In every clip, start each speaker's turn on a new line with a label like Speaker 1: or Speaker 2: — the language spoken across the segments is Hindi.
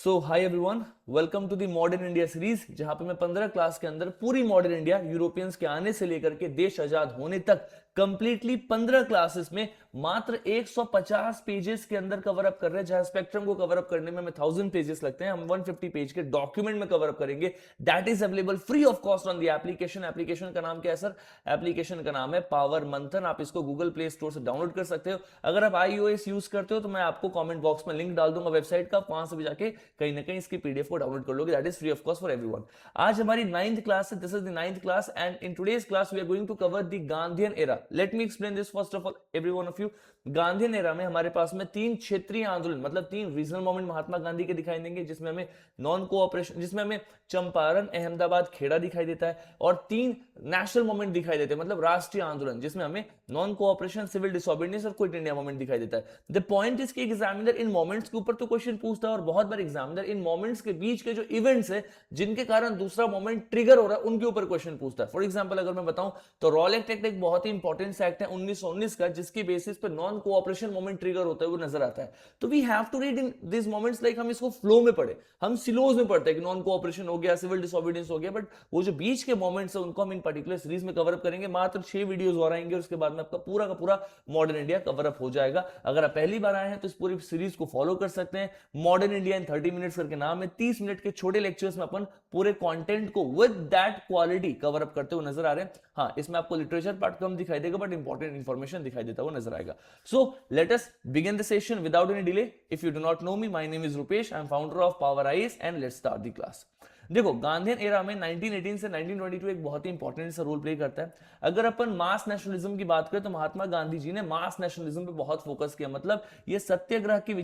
Speaker 1: So hi everyone, welcome to the modern India series, जहां पे मैं 15 क्लास के अंदर पूरी मॉडर्न इंडिया यूरोपियंस के आने से लेकर के देश आजाद होने तक कंप्लीटली 15 क्लासेस में मात्र 150 पेजेस के अंदर कवर अप कर रहे हैं। जहां स्पेक्ट्रम को कवर अप करने में हमें 1000 पेजेस लगते हैं, हम 150 पेज के डॉक्यूमेंट में कवर अप करेंगे। That is available free of cost on the application. Application का नाम क्या है सर? एप्लीकेशन का नाम है पावर मंथन। आप इसको गूगल प्ले स्टोर से डाउनलोड कर सकते हो। अगर आप iOS यूज करते हो तो मैं आपको कमेंट बॉक्स में लिंक डाल दूंगा वेबसाइट का, वहां से भी जाके कहीं ना कहीं इसकी पीडीएफ को डाउनलोड कर लोगे। That is free of cost for everyone. आज हमारी 9th क्लास है। This is the 9th class and in today's class we are going to cover the Gandhian era. Let me explain this first of all every one of you. Gandhian era में हमारे पास में 3 क्षेत्रीय आंदोलन मतलब 3 रीजनल मूवमेंट महात्मा गांधी के दिखाई देंगे, जिसमें हमें नॉन कोऑपरेशन, जिसमें हमें चंपारण, अहमदाबाद, खेड़ा दिखाई देता है, और 3 नेशनल मूवमेंट दिखाई देते हैं मतलब राष्ट्रीय आंदोलन, जिसमें हमें नॉन कोऑपरेशन, सिविल डिसोबीडियंस और क्विट इंडिया मूवमेंट दिखाई देता है। द पॉइंट इज कि एग्जामिनर इन मोमेंट्स के ऊपर तो क्वेश्चन पूछता है, और बहुत बार एग्जामिनर इन मोमेंट्स के बीच के जो इवेंट्स है जिनके कारण दूसरा मोमेंट ट्रिगर हो रहा है उनके ऊपर क्वेश्चन पूछता है। फॉर एग्जांपल अगर मैं बताऊं तो रॉलेट एक्ट एक बहुत ही इंपॉर्टेंट एक्ट है 1919 का, जिसकी बेसिस पे नॉन कोऑपरेशन मोमेंट ट्रिगर होता है वो नजर आता है। तो we have to read in this moments, like हम इसको फ्लो में पढ़े, हम सिलोज में पढ़ते हैं कि नॉन कोऑपरेशन हो गया, सिविल डिसोबीडियंस हो गया, बट वो जो बीच के मोमेंट्स है उनको हम इन पर्टिकुलर सीरीज में कवर अप करेंगे। मात्र 6 वीडियोस और आएंगे और उसके बाद में आपका पूरा का पूरा मॉडर्न इंडिया कवर अप हो जाएगा। अगर आप पहली बार आए हैं तो इस पूरी सीरीज को फॉलो कर सकते हैं। मॉडर्न इंडिया इन 30 मिनट्स करके नाम है। 30 मिनट के छोटे लेक्चर्स में अपन पूरे कंटेंट को with that quality cover up करते हुए नजर आ रहे हैं। हाँ, इसमें आपको लिटरेचर पार्ट कम दिखाई देगा बट इंपॉर्टेंट इंफॉर्मेशन दिखाई देता हुआ नजर आएगा। So let us begin the session without any delay. If you do not know me, my name is Rupesh, I am founder of power IAS and let's start the class. देखो, गांधीयन एरा में 1918 से 1922 एक बहुत ही इंपॉर्टेंट सा रोल प्ले करता है। अगर अपन मास नेशनलिज्म की बात करें तो महात्मा गांधी जी ने मास नेशनलिज्म पे बहुत फोकस किया, मतलब ये सत्याग्रह की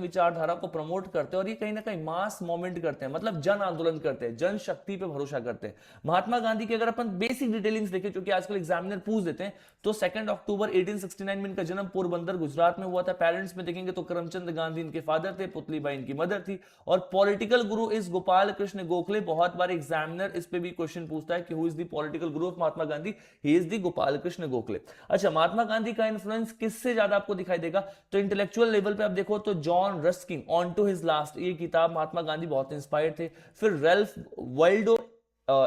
Speaker 1: विचारधारा को प्रमोट करते हैं, और ये कहीं ना कहीं मास मूवमेंट करते हैं, मतलब जन आंदोलन करते हैं, जन शक्ति पे भरोसा करते हैं। महात्मा गांधी की अगर अपन बेसिक डिटेलिंग्स देखें, जो कि आजकल एग्जामिनर पूछ देते हैं, तो 2 अक्टूबर 1869 में इनका जन्म पोरबंदर गुजरात में हुआ था। पेरेंट्स में देखेंगे तो करमचंद गांधी इनके फादर थे, पुतलीबाई इनकी मदर थी, और political Guru is Gopal Krishna Gokhale. बहुत बार एग्जामिनर इस पे भी क्वेश्चन पूछता है कि who is the political Guru of Mahatma Gandhi? He is the Gopal Krishna Gokhale. अच्छा, महात्मा गांधी का इन्फ्लुएंस किससे ज्यादा आपको दिखाई देगा? तो इंटेलेक्चुअल लेवल पे आप देखो तो John Ruskin on to his last, ये किताब महात्मा गांधी बहुत इंस्पायर्ड थे। फिर रेल्फ वाइल्डो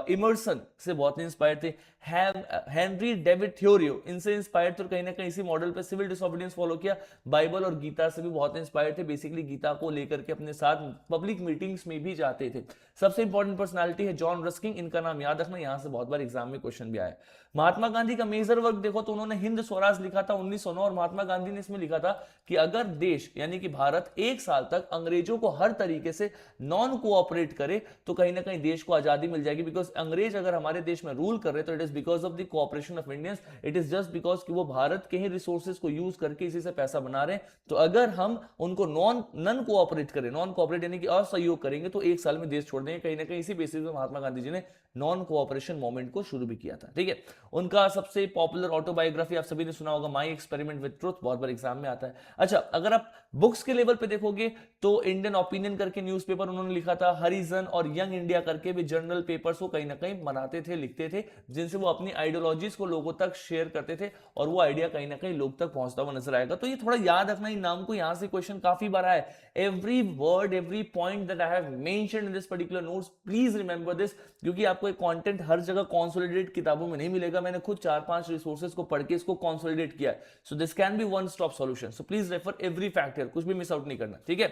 Speaker 1: इमर्सन से बहुत इंस्पायर थे। हेनरी डेविड थ्योरियो इनसे इंस्पायर्ड थे, कहीं ना कहीं इसी मॉडल पे सिविल डिसोबीडियंस फॉलो किया। बाइबल और गीता से भी बहुत इंस्पायर थे, बेसिकली गीता को लेकर के अपने साथ पब्लिक मीटिंग्स में भी जाते थे। सबसे इंपॉर्टेंट पर्सनालिटी है जॉन रस्किन, इनका नाम याद रखना, यहां से बहुत बार एग्जाम में क्वेश्चन भी आया। महात्मा गांधी का मेजर वर्क देखो तो उन्होंने हिंद स्वराज लिखा था 1909, और महात्मा गांधी ने इसमें लिखा था कि अगर देश यानी कि भारत 1 साल तक अंग्रेजों को हर तरीके से नॉन कोऑपरेट करे तो कहीं ना कहीं देश को आजादी मिल जाएगी। बिकॉज अंग्रेज अगर हमारे देश में रूल कर रहे तो it is because of the cooperation of Indians, it is just because कि वो भारत के ही रिसोर्सेज को यूज करके इसी से पैसा बना रहे हैं। तो अगर हम उनको नॉन कोऑपरेट करें, नॉन कोऑपरेट यानी कि असहयोग करेंगे, तो 1 साल में देश छोड़ देंगे। कहीं ना कहीं इसी बेसिस पे महात्मा गांधी जी ने नॉन कोऑपरेशन मूवमेंट को शुरू भी किया था। ठीक है, उनका सबसे पॉपुलर ऑटोबायोग्राफी आप सभी ने सुना होगा, माई एक्सपेरिमेंट विद ट्रुथ, बहुत बार एग्जाम में आता है। अच्छा, अगर आप बुक्स के लेवल पे देखोगे तो इंडियन ओपिनियन करके न्यूज़पेपर उन्होंने लिखा था, हरिजन और यंग इंडिया करके भी जर्नल पेपर्स को कहीं ना कहीं बनाते थे, लिखते थे, जिनसे वो अपनी आइडियोलॉजीज को लोगों तक शेयर करते थे, और वो आइडिया कहीं ना कहीं लोग तक पहुंचता हुआ नजर आएगा। तो ये थोड़ा याद रखना, इन नाम को, यहां से क्वेश्चन काफी बार आया है। Every word, every point that I have mentioned in this particular notes, please remember this, क्योंकि आपको एक कंटेंट हर जगह कॉन्सोलिडेट किताबों में नहीं मिलेगा। मैंने खुद 4-5 रिसोर्सेज को पढ़ के इसको कॉन्सोलिडेट किया है। So this can be one stop solution, so please refer every factor, कुछ भी मिस आउट नहीं करना। ठीक है,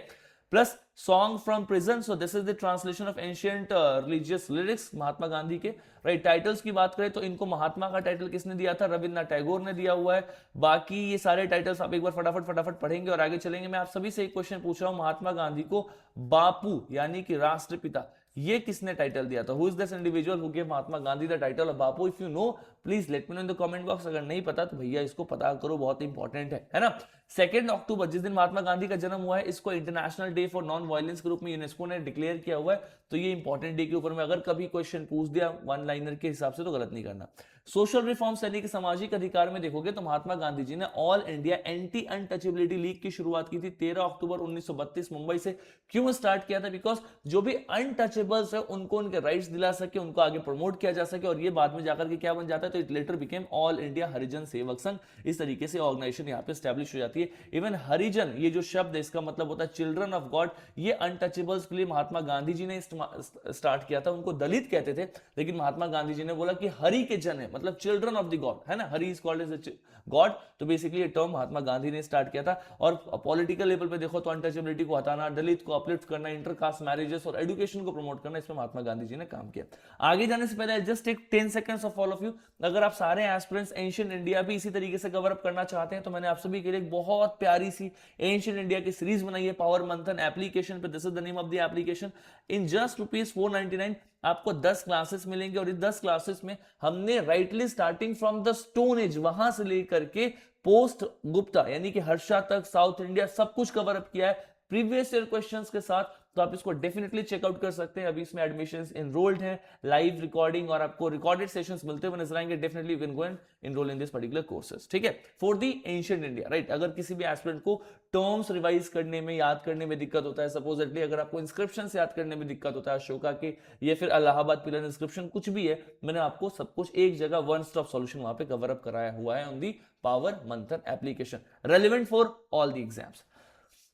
Speaker 1: plus song from prison, so this is the translation of ancient religious lyrics Mahatma Gandhi के। राइट, टाइटल्स की बात करें तो इनको महात्मा का टाइटल किसने दिया था? रविन्द्रनाथ टैगोर ने दिया हुआ है। बाकी ये सारे टाइटल्स आप एक बार फटाफट पढ़ेंगे और आगे चलेंगे। मैं आप सभी से एक क्वेश्चन पूछ रहा हूं, महात्मा गांधी को बापू यानी कि राष्ट्रपिता, ये किसने टाइटल दिया था? Who is this individual who give Mahatma Gandhi the title of Bapu? If you know please let me no in the comment box. अगर नहीं पता तो भैया इसको पता करो, बहुत इंपॉर्टेंट है ना। 2 अक्टूबर जिस दिन महात्मा गांधी का जन्म हुआ है, इसको international day for non violence के रूप में यूनेस्को ने डिक्लेयर किया हुआ है। तो ये इंपॉर्टेंट डे के ऊपर में अगर कभी क्वेश्चन पूछ दिया वन लाइनर के हिसाब से तो गलत नहीं करना। सोशल रिफॉर्म्स यानी कि सामाजिक अधिकार में देखोगे तो महात्मा गांधी जी ने all India anti untouchability league की शुरुआत की थी 13 अक्टूबर 1932 मुंबई से। क्यों स्टार्ट किया था? बिकॉज जो भी अनटचेबल्स है उनको उनके राइट्स दिला सके, उनको आगे प्रमोट किया जा सके, और ये बाद में जाकर के क्या बन जाता है? तो it later became all India Harijan Sevak Sangh. इस तरीके से ऑर्गेनाइजेशन यहाँ पे स्टैब्लिश हो जाती है। इवन हरिजन ये जो शब्द है इसका मतलब होता है चिल्ड्रन ऑफ गॉड। ये अनटचेबल्स के लिए महात्मा गांधी जी ने स्टार्ट किया था। उनको दलित कहते थे, लेकिन महात्मा गांधी जी ने बोला कि हरि के जन है, मतलब चिल्ड्रन ऑफ द गॉड, है ना, Hari is called as God. तो बेसिकली ये टर्म महात्मा गांधी ने स्टार्ट किया था। और पॉलिटिकल लेवल पे देखो तो अनटचेबिलिटी को हटाना, दलित को अपलिफ्ट करना, इंटरकास्ट मैरिजेस और एजुकेशन को प्रमोट करना, इसमें महात्मा गांधी जी ने काम किया। आगे जाने से पहले just take 10 seconds of all of you. अगर आप सारे एस्पिरेंट्स एंशिएंट इंडिया भी इसी तरीके से कवर अप करना चाहते हैं तो मैंने आप सभी के लिए एक बहुत प्यारी सी एंशिएंट इंडिया की सीरीज बनाई है पावर मंथन एप्लीकेशन पे। This is the name of the application. In just ₹499 आपको 10 क्लासेस मिलेंगे और इस 10 क्लासेस में हमने rightly starting from the stone age वहां से लेकर के पोस्ट गुप्ता यानी कि हर्षा तक, साउथ इंडिया, सब कुछ कवर अप किया है प्रीवियस ईयर क्वेश्चंस के साथ। तो आप इसको डेफिनेटली चेकआउट कर सकते हैं। अभी इसमें एडमिशंस एनरोल्ड हैं, लाइव रिकॉर्डिंग और आपको रिकॉर्डेड सेशंस मिलते हुए नजर आएंगे। Definitely you can go and enrol in this particular courses, ठीक है, for the ancient India, right. अगर किसी भी एस्पिरेंट को टर्म्स रिवाइज करने में, याद करने में दिक्कत होता है, सपोजेटली अगर आपको इंस्क्रिप्शन से याद करने में दिक्कत होता है अशोका के या फिर इलाहाबाद पिलर इंस्क्रिप्शन कुछ भी है, मैंने आपको सब कुछ एक जगह वन स्टॉप सॉल्यूशन वहां पे कवर अप कराया हुआ है on the power Manthan application, relevant for all the exams.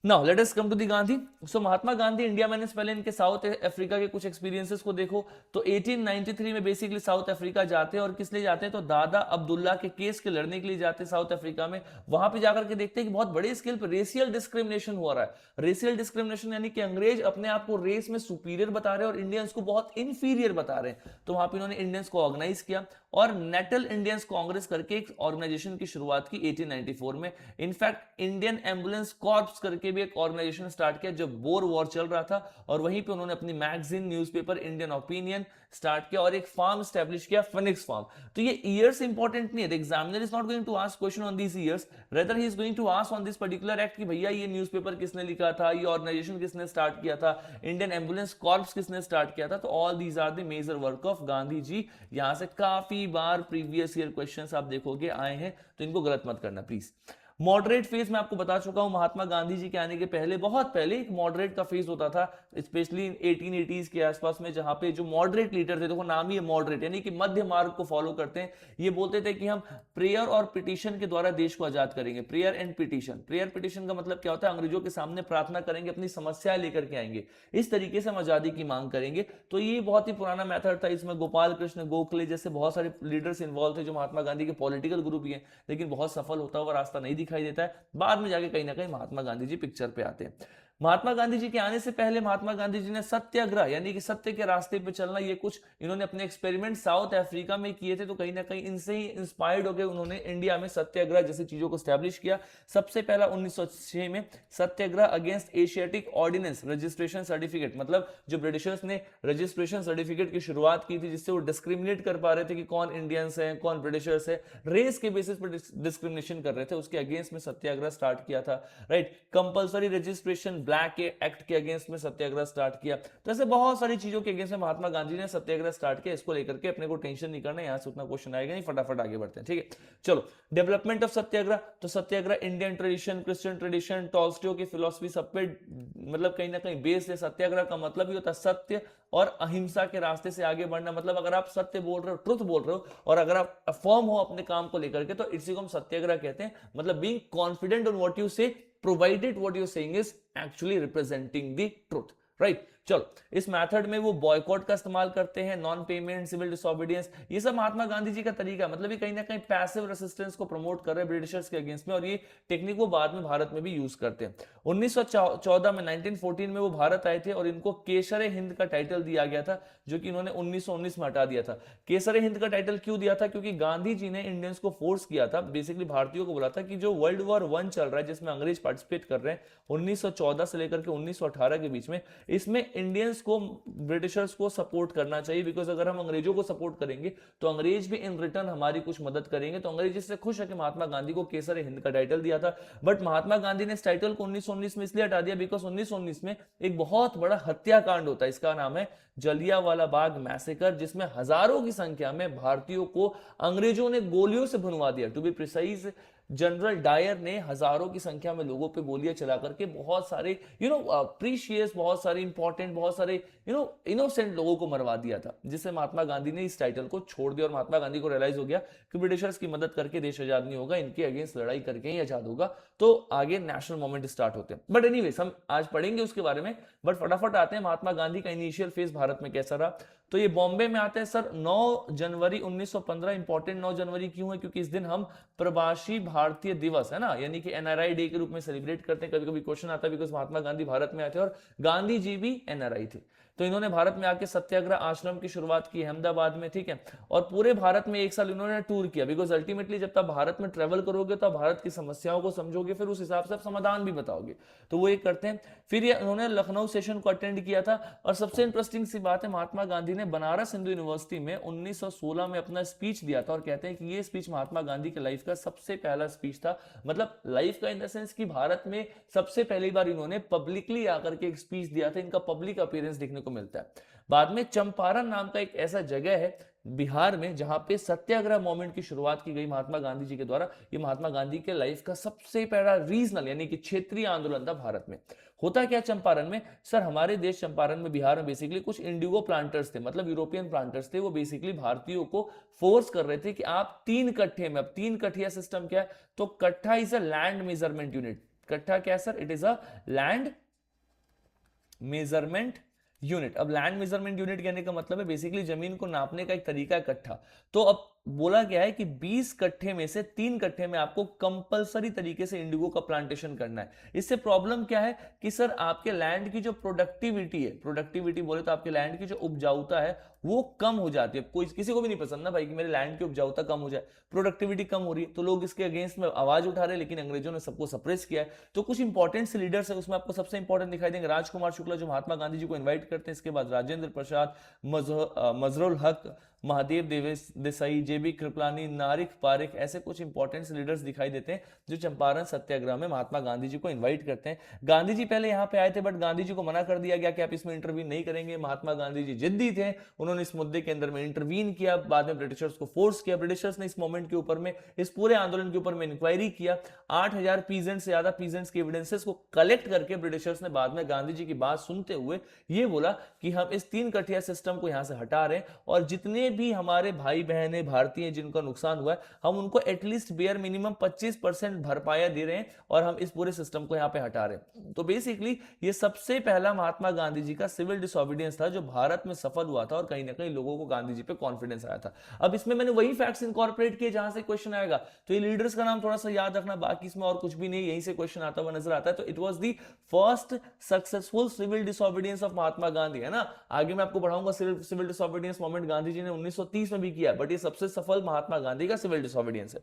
Speaker 1: Now let us come to the Gandhi. So Mahatma Gandhi India, मैंने पहले इनके साउथ अफ्रीका के कुछ एक्सपीरियंसेस को देखो तो 1893 में बेसिकली साउथ अफ्रीका जाते हैं। और किस लिए जाते हैं तो दादा अब्दुल्ला के केस के लड़ने के लिए जाते हैं साउथ अफ्रीका में। वहां पे जाकर के देखते हैं कि बहुत बड़े स्केल पर रेशियल डिस्क्रिमिनेशन हो रहा है। रेशियल डिस्क्रिमिनेशन यानी कि अंग्रेज अपने आप को रेस में सुपीरियर बता रहे हैं और इंडियंस को बहुत इंफीरियर बता रहे हैं। तो वहां पे इन्होंने इंडियंस को ऑर्गेनाइज किया और नेटल इंडियंस कांग्रेस करके एक ऑर्गेनाइजेशन की शुरुआत की 1894 में। इनफैक्ट इंडियन एम्बुलेंस कॉर्प्स करके भी एक ऑर्गेनाइजेशन स्टार्ट किया जब बोर वॉर चल रहा था। और वहीं पे उन्होंने अपनी magazine, newspaper Indian opinion start किया और एक फार्म स्टैब्लिश किया, फिनिक्स फार्म। तो ये ईयर्स इंपॉर्टेंट नहीं है, the examiner is not going to ask question on these years, rather he is going to ask on this particular act कि भैया ये न्यूज़पेपर किसने लिखा था, ये ऑर्गेनाइजेशन किसने स्टार्ट किया था, इंडियन एम्बुलेंस कॉर्प्स किसने स्टार्ट किया था। तो all these are the major work of Gandhi ji. यहां से काफी बार प्रीवियस ईयर क्वेश्चंस आप देखोगे आए हैं, तो इनको गलत मत करना प्लीज। मॉडरेट फेज मैं आपको बता चुका हूं, महात्मा गांधी जी के आने के पहले, बहुत पहले एक मॉडरेट का फेज होता था, स्पेशली 1880s के आसपास में, जहां पे जो मॉडरेट लीडर थे, देखो नाम ही है मॉडरेट, यानी कि मध्य मार्ग को फॉलो करते हैं। ये बोलते थे कि हम प्रेयर और पिटीशन के द्वारा देश को आजाद करेंगे। Prayer and petition, prayer petition का मतलब क्या होता है, अंग्रेजों के सामने प्रार्थना करेंगे, अपनी समस्याएं लेकर के आएंगे, इस तरीके से हम आजादी की मांग करेंगे। तो ये बहुत ही पुराना मेथड था। इसमें गोपाल कृष्ण गोखले जैसे बहुत सारे लीडर्स इन्वॉल्व थे जो महात्मा गांधी के पॉलिटिकल गुरु भी हैं, लेकिन बहुत सफल होता हुआ रास्ता नहीं दिखाई देता है। बाद में जाके कहीं ना कहीं महात्मा गांधी जी पिक्चर पे आते हैं। महात्मा गांधी जी के आने से पहले महात्मा गांधी जी ने सत्याग्रह यानी कि सत्य के रास्ते पे चलना, ये कुछ इन्होंने अपने एक्सपेरिमेंट साउथ अफ्रीका में किए थे। तो कहीं ना कहीं इनसे ही इंस्पायर्ड होकर उन्होंने इंडिया में सत्याग्रह जैसी चीजों को स्टैब्लिश किया। सबसे पहला 1906 में satyagraha against Asiatic ordinance registration certificate, मतलब जो ब्रिटिशर्स ने रजिस्ट्रेशन सर्टिफिकेट की शुरुआत की थी, जिससे वो डिस्क्रिमिनेट कर पा रहे थे कि कौन इंडियंस है कौन ब्रिटिशर्स है, रेस के बेसिस पर डिस्क्रिमिनेशन कर रहे थे, उसके अगेंस्ट में सत्याग्रह स्टार्ट किया था, राइट। कंपल्सरी रजिस्ट्रेशन ब्लैक के एक्ट के अगेंस्ट में सत्याग्रह स्टार्ट किया। तो ऐसे बहुत सारी चीजों के अगेंस्ट में महात्मा गांधी ने सत्याग्रह स्टार्ट किया। इसको लेकर के अपने को टेंशन नहीं करना, यहां से उतना क्वेश्चन आएगा नहीं, फटाफट आगे बढ़ते हैं, ठीक है। चलो, डेवलपमेंट ऑफ सत्याग्रह। तो satyagraha Indian tradition, Christian tradition, Tolstoy की फिलॉसफी सब पे मतलब कहीं ना कहीं बेस्ड है। सत्याग्रह का मतलब ही होता है सत्य और अहिंसा के रास्ते से आगे बढ़ना। मतलब अगर आप सत्य बोल रहे हो, ट्रुथ बोल रहे हो, और अगर आप फर्म हो अपने काम को लेकर के, तो इसी को हम सत्याग्रह कहते हैं। मतलब being confident on what you say, provided what you saying is actually representing the truth, right. चलो, इस मेथड में वो बॉयकॉट का इस्तेमाल करते हैं, नॉन पेमेंट, सिविल डिसोबीडियंस, ये सब महात्मा गांधी जी का तरीका। मतलब ये कहीं ना कहीं पैसिव रेसिस्टेंस को प्रमोट कर रहे हैं ब्रिटिशर्स के अगेंस्ट में, और ये टेक्निक वो बाद में भारत में भी यूज करते हैं। 1914 में 1914 में वो भारत आए थे और इनको केसरे हिंद का टाइटल दिया गया था, जो कि इन्होंने 1919 में हटा दिया था। केसरे हिंद का टाइटल क्यों दिया था? क्योंकि गांधी जी ने इंडियंस को फोर्स किया था, बेसिकली भारतीयों को बोला था कि जो वर्ल्ड वॉर 1 चल रहा है, जिसमें अंग्रेज पार्टिसिपेट कर रहे हैं 1914 से लेकर के 1918 के बीच में, इसमें इंडियंस को, ब्रिटिशर्स को सपोर्ट करना चाहिए। बिकॉज अगर हम अंग्रेजों को सपोर्ट करेंगे तो अंग्रेज भी इन रिटर्न हमारी कुछ मदद करेंगे। तो अंग्रेज इससे खुश है कि महात्मा गांधी को केसर हिंद का टाइटल दिया था। बट महात्मा गांधी ने इस टाइटल को 1919 में इसलिए हटा दिया बिकॉज 1919 में एक बहुत बड़ा हत्याकांड होता है, इसका नाम है जलियांवाला बाग मैसेकर, जिसमें हजारों की संख्या में भारतीयों को अंग्रेजों ने गोलियों से भुनवा दिया। To be precise, general Dyer ने हजारों की संख्या में लोगों पे गोलियां चला करके बहुत सारे प्रीशियस, बहुत सारे इंपॉर्टेंट, बहुत सारे इनोसेंट लोगों को मरवा दिया था, जिससे महात्मा गांधी ने इस टाइटल को छोड़ दिया और महात्मा गांधी को रियलाइज हो गया कि ब्रिटिशर्स की मदद करके देश आजाद नहीं होगा, इनके अगेंस्ट लड़ाई करके ही आजाद होगा। तो आगे नेशनल मूवमेंट स्टार्ट होते हैं। बट एनीवेज हम आज पढ़ेंगे उसके बारे में, बट फटाफट आते हैं महात्मा गांधी का इनिशियल फेज भारत में कैसा रहा। तो ये बॉम्बे में आते हैं सर 9 जनवरी 1915। इंपॉर्टेंट 9 जनवरी क्यों है? क्योंकि इस दिन हम प्रवासी भारतीय दिवस है ना, यानी कि एनआरआई डे के रूप में सेलिब्रेट करते हैं। कभी कभी क्वेश्चन आता है बिकॉज महात्मा गांधी भारत में आए थे और गांधी जी भी एनआरआई थे, तो इन्होंने भारत में आके सत्याग्रह आश्रम की शुरुआत की अहमदाबाद में, ठीक है। और पूरे भारत में एक साल इन्होंने टूर किया, बिकॉज अल्टीमेटली जब तक भारत में ट्रेवल करोगे तो भारत की समस्याओं को समझोगे, फिर उस हिसाब से आप समाधान भी बताओगे, तो वो एक करते हैं। फिर ये उन्होंने लखनऊ सेशन को अटेंड किया था। और सबसे इंटरेस्टिंग सी बात है, महात्मा गांधी ने बनारस हिंदू यूनिवर्सिटी में 1916 में अपना स्पीच दिया था, और कहते हैं कि ये स्पीच महात्मा गांधी के लाइफ का सबसे पहला स्पीच था। मतलब लाइफ का इन द सेंस कि भारत में सबसे पहली बार इन्होंने पब्लिकली आकर के एक स्पीच दिया था, इनका पब्लिक अपीयरेंस देखने को मिलता है। बाद में चंपारण नाम का एक ऐसा जगह है बिहार में जहां पे सत्याग्रह मूवमेंट की शुरुआत की गई महात्मा गांधी जी के द्वारा। ये महात्मा गांधी के लाइफ का सबसे पहला रीजनल यानी कि क्षेत्रीय आंदोलन था भारत में। होता क्या चंपारण में सर, हमारे देश चंपारण में, बिहार में बेसिकली कुछ इंडिगो प्लांटर्स थे, मतलब यूरोपियन प्लांटर्स थे। वो बेसिकली भारतीयों को फोर्स कर रहे थे कि आप 3 कट्ठे में, अब 3 कट्ठिया सिस्टम क्या है, तो कट्ठा is a land measurement unit. कट्ठा क्या है sir? It is a land measurement unit. अब लैंड मेजरमेंट यूनिट कहने का मतलब है बेसिकली जमीन को नापने का एक तरीका है कट्ठा। तो अब बोला गया है कि 20 कट्ठे में से 3 कट्ठे में आपको कंपलसरी तरीके से इंडिगो का प्लांटेशन करना है। इससे प्रॉब्लम क्या है कि सर आपके लैंड की जो प्रोडक्टिविटी है, प्रोडक्टिविटी बोले तो आपके लैंड की जो उपजाऊता है वो कम हो जाती है। कोई किसी को भी नहीं पसंद ना भाई कि मेरे लैंड की उपजाऊता कम हो जाए, प्रोडक्टिविटी कम हो रही है, तो लोग इसके अगेंस्ट में आवाज उठा रहे हैं, लेकिन अंग्रेजों ने सबको सप्रेस किया है। तो कुछ इंपॉर्टेंट लीडर्स है, उसमें आपको सबसे इंपॉर्टेंट दिखाई देंगे राजकुमार शुक्ला, जो महात्मा गांधी जी को इन्वाइट करते हैं। इसके बाद राजेंद्र प्रसाद, मजरुल हक, महादेव देसाई, जेबी कृपलानी, नारिक पारिक, ऐसे कुछ इंपॉर्टेंट लीडर्स दिखाई देते हैं जो चंपारण सत्याग्रह में महात्मा गांधी जी को इनवाइट करते हैं। गांधी जी पहले यहाँ पे आए थे, बट गांधी जी को मना कर दिया गया कि आप इसमें इंटरवीन नहीं करेंगे। महात्मा गांधी जी जिद्दी थे, उन्होंने इस मुद्दे के अंदर में इंटरवीन किया। बाद में ब्रिटिशर्स को फोर्स किया। ब्रिटिशर्स ने इस मोमेंट के ऊपर में, इस पूरे आंदोलन के ऊपर में इंक्वायरी किया। 8000 पीजेंट से ज्यादा पीजेंट्स के एविडेंसेस को कलेक्ट करके ब्रिटिशर्स ने बाद में गांधी जी की बात सुनते हुए ये बोला कि हम इस 3 कठिया सिस्टम को यहां से हटा रहे हैं, और जितने भी हमारे भाई बहनें भारतीय जिनका नुकसान हुआ है, हम उनको एटलीस्ट बेयर मिनिमम 25% भरपाया दे रहे हैं, और हम इस पूरे सिस्टम को यहां पे हटा रहे हैं। तो बेसिकली ये सबसे पहला महात्मा गांधी जी का सिविल डिसोबीडियंस था जो भारत में सफल हुआ था, और कहीं ना कहीं लोगों को गांधी जी पे कॉन्फिडेंस आया था। अब इसमें मैंने वही फैक्ट्स इनकॉर्पोरेट किए जहां से क्वेश्चन आएगा, तो ये लीडर्स का नाम थोड़ा सा याद रखना, बाकी इसमें और कुछ भी नहीं, यहीं से क्वेश्चन आता हुआ नजर आता है। तो it was the first successful civil disobedience of Mahatma Gandhi, है ना। आगे मैं आपको बढ़ाऊंगा civil disobedience movement Gandhi ji ने 1930 में भी किया, बट ये सबसे सफल महात्मा गांधी का सिविल डिसोबीडियंस है।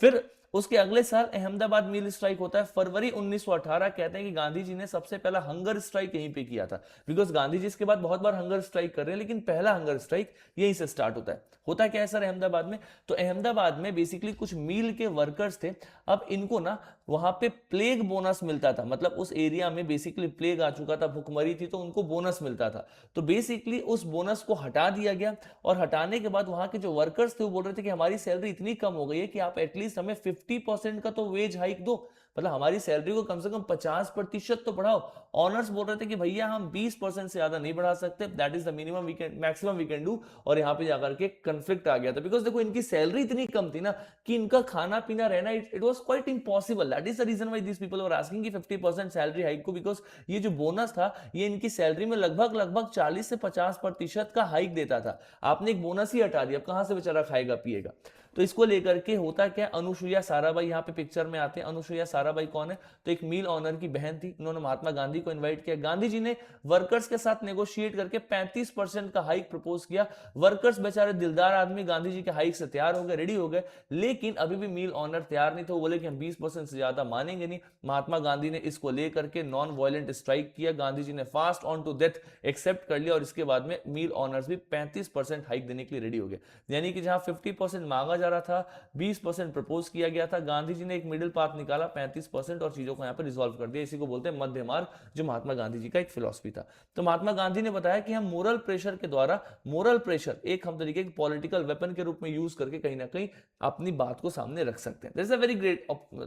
Speaker 1: फिर उसके अगले साल अहमदाबाद मिल स्ट्राइक होता है, फरवरी 1918। कहते हैं कि गांधी जी ने सबसे पहला हंगर स्ट्राइक यहीं पे किया था, बिकॉज गांधी जी इसके बाद बहुत बार हंगर स्ट्राइक कर रहे हैं, लेकिन पहला हंगर स्ट्राइक यहीं से स्टार्ट होता है। होता क्या है सर अहमदाबाद में, तो अहमदाबाद में बेसिकली कुछ मील के वर्कर्स थे। अब इनको ना वहां पे प्लेग बोनस मिलता था, मतलब उस एरिया में बेसिकली प्लेग आ चुका था, भुखमरी थी, तो उनको बोनस मिलता था। तो बेसिकली उस बोनस को हटा दिया गया, और हटाने के बाद वहां के जो वर्कर्स थे वो बोल रहे थे कि हमारी सैलरी इतनी कम हो गई है कि आप एटलीस्ट हमें 50% का तो वेज हाइक दो, मतलब हमारी सैलरी को कम से कम 50% तो बढ़ाओ। ऑनर्स बोल रहे थे कि भैया हम 20% से ज्यादा नहीं बढ़ा सकते, that is the minimum we can, maximum we can do. और यहाँ पे जाकर के कंफ्लिक्ट आ गया था, बिकॉज देखो इनकी सैलरी इतनी कम थी ना कि इनका खाना पीना रहना it was quite impossible. That is the reason why this people were asking कि 50% सैलरी हाइक को, बिकॉज ये जो बोनस था ये इनकी सैलरी में लगभग 40 से 50% का हाइक देता था। आपने एक बोनस ही हटा दिया, अब कहां से बेचारा खाएगा पिएगा। तो इसको लेकर के होता क्या, अनुसुईया साराभाई यहाँ पे पिक्चर में आते हैं। अनुसुईया साराभाई कौन है, तो एक मिल ऑनर की बहन थी। उन्होंने महात्मा गांधी को इनवाइट किया। गांधी जी ने वर्कर्स के साथ नेगोशिएट करके 35% का हाइक प्रपोज किया। वर्कर्स बेचारे दिलदार आदमी गांधी जी के हाइक से तैयार हो गए, रेडी हो गए, लेकिन अभी भी मिल ऑनर तैयार नहीं थे। वो बोले कि हम 20% से ज्यादा मानेंगे नहीं। महात्मा गांधी ने इसको लेकर के नॉन वायलेंट स्ट्राइक किया। गांधी जी ने fast on to death accept कर लिया, और इसके बाद में मिल ऑनर्स भी 35% हाइक देने के लिए रेडी हो गए। यानी कि जहां 50% मांगा जा रहा था, 20% प्रपोज किया गया था, गांधी जी ने एक मिडिल पाथ निकाला 35% और चीजों को यहाँ पे रिजॉल्व कर दिया। इसी को बोलते हैं मध्य मार्ग, जो महात्मा गांधी जी का एक फिलॉसफी था। तो महात्मा गांधी ने बताया कि हम मोरल प्रेशर के द्वारा, मोरल प्रेशर एक हम तरीके की पॉलिटिकल वेपन के रूप में यूज करके कहीं ना कहीं अपनी बात को सामने रख सकते हैं। This is a very great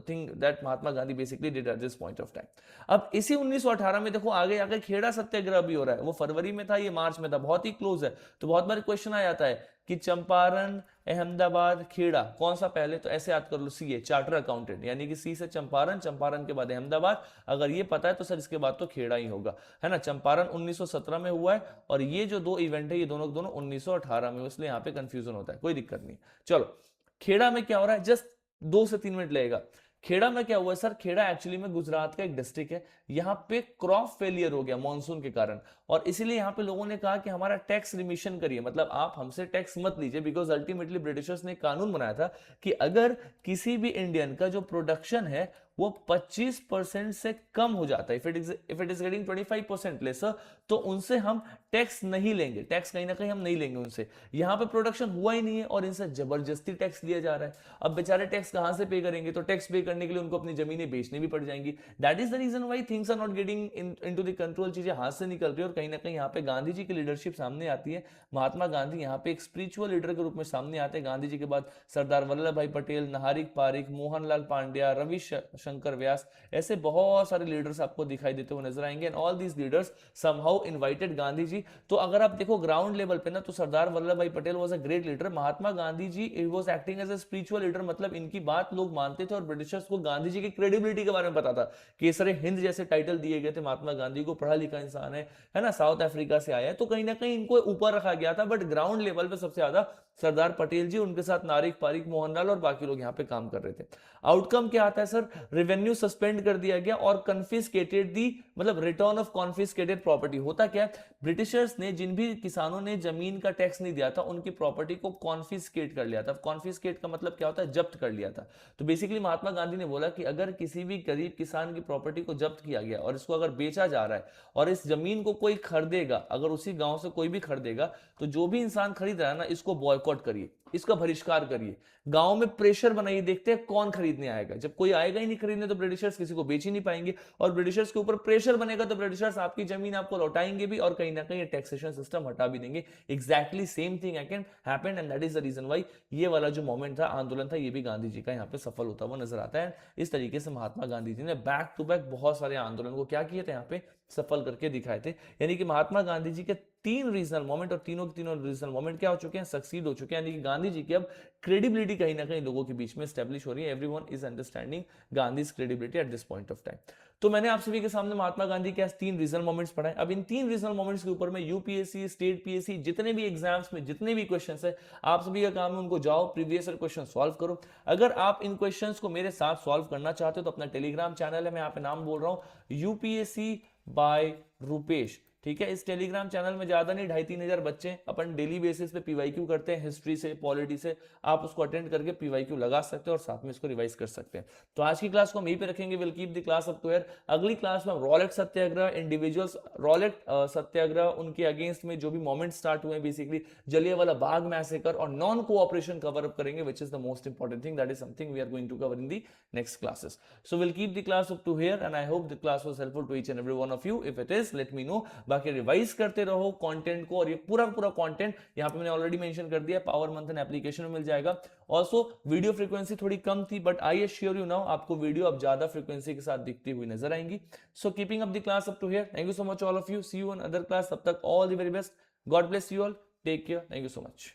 Speaker 1: thing that Mahatma Gandhi basically did at this point of time. अब इसी 1918 में देखो आगे आगे खेड़ा सत्याग्रह भी हो रहा है, वो फरवरी में था, ये मार्च में था, बहुत ही क्लोज है। तो बहुत बार क्वेश्चन आ जाता है कि चंपारण, अहमदाबाद, खेड़ा कौन सा पहले, तो ऐसे याद कर लो, सीए चार्टर अकाउंटेंट, यानी कि सी से चंपारण, चंपारण के बाद अहमदाबाद, अगर ये पता है तो सर इसके बाद तो खेड़ा ही होगा, है ना। चंपारण 1917 में हुआ है और ये जो दो इवेंट है ये दोनों दोनों 1918 में, इसलिए यहाँ पे कंफ्यूजन होता है, कोई दिक्कत नहीं। चलो खेड़ा में क्या हो रहा है, जस्ट 2 से 3 मिनट लगेगा। खेड़ा में क्या हुआ सर, खेड़ा एक्चुअली में गुजरात का एक डिस्ट्रिक्ट है, यहाँ पे क्रॉप फेलियर हो गया मॉनसून के कारण, और इसीलिए यहाँ पे लोगों ने कहा कि हमारा टैक्स रिमिशन करिए, मतलब आप हमसे टैक्स मत लीजिए, बिकॉज अल्टीमेटली ब्रिटिशर्स ने कानून बनाया था कि अगर किसी भी इंडियन का जो प्रोडक्शन है वो 25% से कम हो जाता है, if it is getting 25% lesser, तो उनसे हम टैक्स नहीं लेंगे, टैक्स कहीं ना कहीं हम नहीं लेंगे उनसे। यहाँ पे प्रोडक्शन हुआ ही नहीं है और इनसे जबरदस्ती टैक्स लिया जा रहा है। अब बेचारे टैक्स कहां से पे करेंगे, तो टैक्स पे करने के लिए उनको अपनी जमीनें बेचनी भी पड़ जाएंगी। That is the reason why things are not getting into the control, चीजें हाथ से निकल रही है। और कहीं ना कहीं यहाँ पे गांधी जी की लीडरशिप सामने आती है। महात्मा गांधी यहाँ पे एक स्पिरिचुअल लीडर के रूप में सामने आते हैं। गांधी जी के बाद सरदार वल्लभ भाई पटेल, नाहरिक पारिक, मोहनलाल पांड्या, रवि शंकर व्यास, ऐसे बहुत सारे लीडर्स आपको दिखाई देते हुए नजर आएंगे। And all these leaders somehow invited Gandhi ji. तो अगर आप देखो ग्राउंड लेवल पे ना, तो Sardar Vallabh Bhai Patel was a great leader, Mahatma Gandhi ji was acting as a spiritual leader, मतलब इनकी बात लोग मानते थे और ब्रिटिशर्स को गांधी जी की क्रेडिबिलिटी के बारे में पता था। केसरे हिंद जैसे टाइटल दिए गए थे महात्मा गांधी को, पढ़ा लिखा इंसान है ना, साउथ अफ्रीका से आया है, तो कहीं ना कहीं इनको ऊपर रखा गया था। बट ग्राउंड लेवल पे सबसे ज्यादा सरदार पटेल जी, उनके साथ नारिक पारिक, मोहनलाल और बाकी लोग यहाँ पे काम कर रहे थे। आउटकम क्या आता है सर, रेवेन्यू सस्पेंड कर दिया गया और कन्फिस्केटेड दी, मतलब रिटर्न ऑफ कॉन्फिस्केटेड प्रॉपर्टी। होता क्या है, ब्रिटिशर्स ने जिन भी किसानों ने जमीन का टैक्स नहीं दिया था उनकी प्रॉपर्टी को कॉन्फिस्केट कर लिया था। कॉन्फिस्केट का मतलब क्या होता है, जब्त कर लिया था। तो बेसिकली महात्मा गांधी ने बोला कि अगर किसी भी गरीब किसान की प्रॉपर्टी को जब्त किया गया और इसको अगर बेचा जा रहा है और इस जमीन को कोई खरीदेगा, अगर उसी गांव से कोई भी खरीदेगा, तो जो भी इंसान खरीद रहा है ना, इसको बॉयकॉट करिए, इसका बहिष्कार करिए, गांव में प्रेशर बनाइए, देखते हैं कौन खरीदने आएगा। जब कोई आएगा ही नहीं खरीदने तो ब्रिटिशर्स किसी को बेच ही नहीं पाएंगे, और ब्रिटिशर्स के ऊपर प्रेशर बनेगा तो ब्रिटिशर्स आपकी जमीन आपको लौटाएंगे भी और कहीं ना कहीं टैक्सेशन सिस्टम हटा भी देंगे। Exactly same thing happened and that is the reason why ये वाला जो मोमेंट था, आंदोलन था, ये भी गांधी जी का यहाँ पे सफल होता हुआ नजर आता है। इस तरीके से महात्मा गांधी जी ने बैक टू बैक बहुत सारे आंदोलन को क्या किए थे, यहाँ पे सफल करके दिखाए थे। यानी कि महात्मा गांधी जी के 3 रीजनल मोमेंट, और तीनों के तीनों रीजनल मोमेंट क्या हो चुके हैं, सक्सीड हो चुके हैं। यानी कि गांधी जी की अब क्रेडिबिलिटी कहीं ना कहीं लोगों के बीच में स्टैब्लिश हो रही है। Everyone is understanding Gandhi's credibility at this point of time. तो मैंने आप सभी के सामने महात्मा गांधी के 3 रीजनल मोमेंट्स पढ़ाए। अब इन 3 रीजनल मोमेंट्स के ऊपर में यूपीएससी, स्टेट पीएससी, जितने भी एग्जाम्स में जितने भी क्वेश्चन है, आप सभी का काम है उनको जाओ प्रीवियस ईयर क्वेश्चन सॉल्व करो। अगर आप इन क्वेश्चंस को मेरे साथ सॉल्व करना चाहते हो तो अपना टेलीग्राम चैनल है, मैं यहाँ पे नाम बोल रहा हूँ, यूपीएससी बाय रूपेश, ठीक है। इस टेलीग्राम चैनल में ज्यादा नहीं, 2,500-3 हजार बच्चे अपन डेली बेसिस पे पीवाईक्यू करते हैं, हिस्ट्री से, पॉलिटी से, आप उसको अटेंड करके पीवाईक्यू लगा सकते हो और साथ में इसको रिवाइज कर सकते हैं। तो आज की क्लास को हम यहीं पे रखेंगे, will keep the class up to here. अगली क्लास में Rowlatt Satyagraha, individuals Rowlatt Satyagraha, उनके अगेंस्ट में जो भी मोमेंट स्टार्ट हुए, बेसिकली जलियांवाला बाग मैसेकर और नॉन कोऑपरेशन कवर अप करेंगे, which is the most important thing, that is something we are going to cover in the next classes. So will keep the class up to here and I hope the class was helpful to each and every one of you. If it is, let me know. बाकी रिवाइज करते रहो कंटेंट को, और ये पूरा पूरा कंटेंट यहाँ पे मैंने ऑलरेडी मेंशन कर दिया, पावर मंथन एप्लीकेशन में मिल जाएगा। ऑल्सो वीडियो फ्रीक्वेंसी थोड़ी कम थी, but I assure you now आपको वीडियो अब ज्यादा फ्रीक्वेंसी के साथ दिखती हुई नजर आएंगी। So keeping up the class up to here, thank you so much all of you, see you in other class, तब तक all the very best, God bless you all, take care, thank you so much.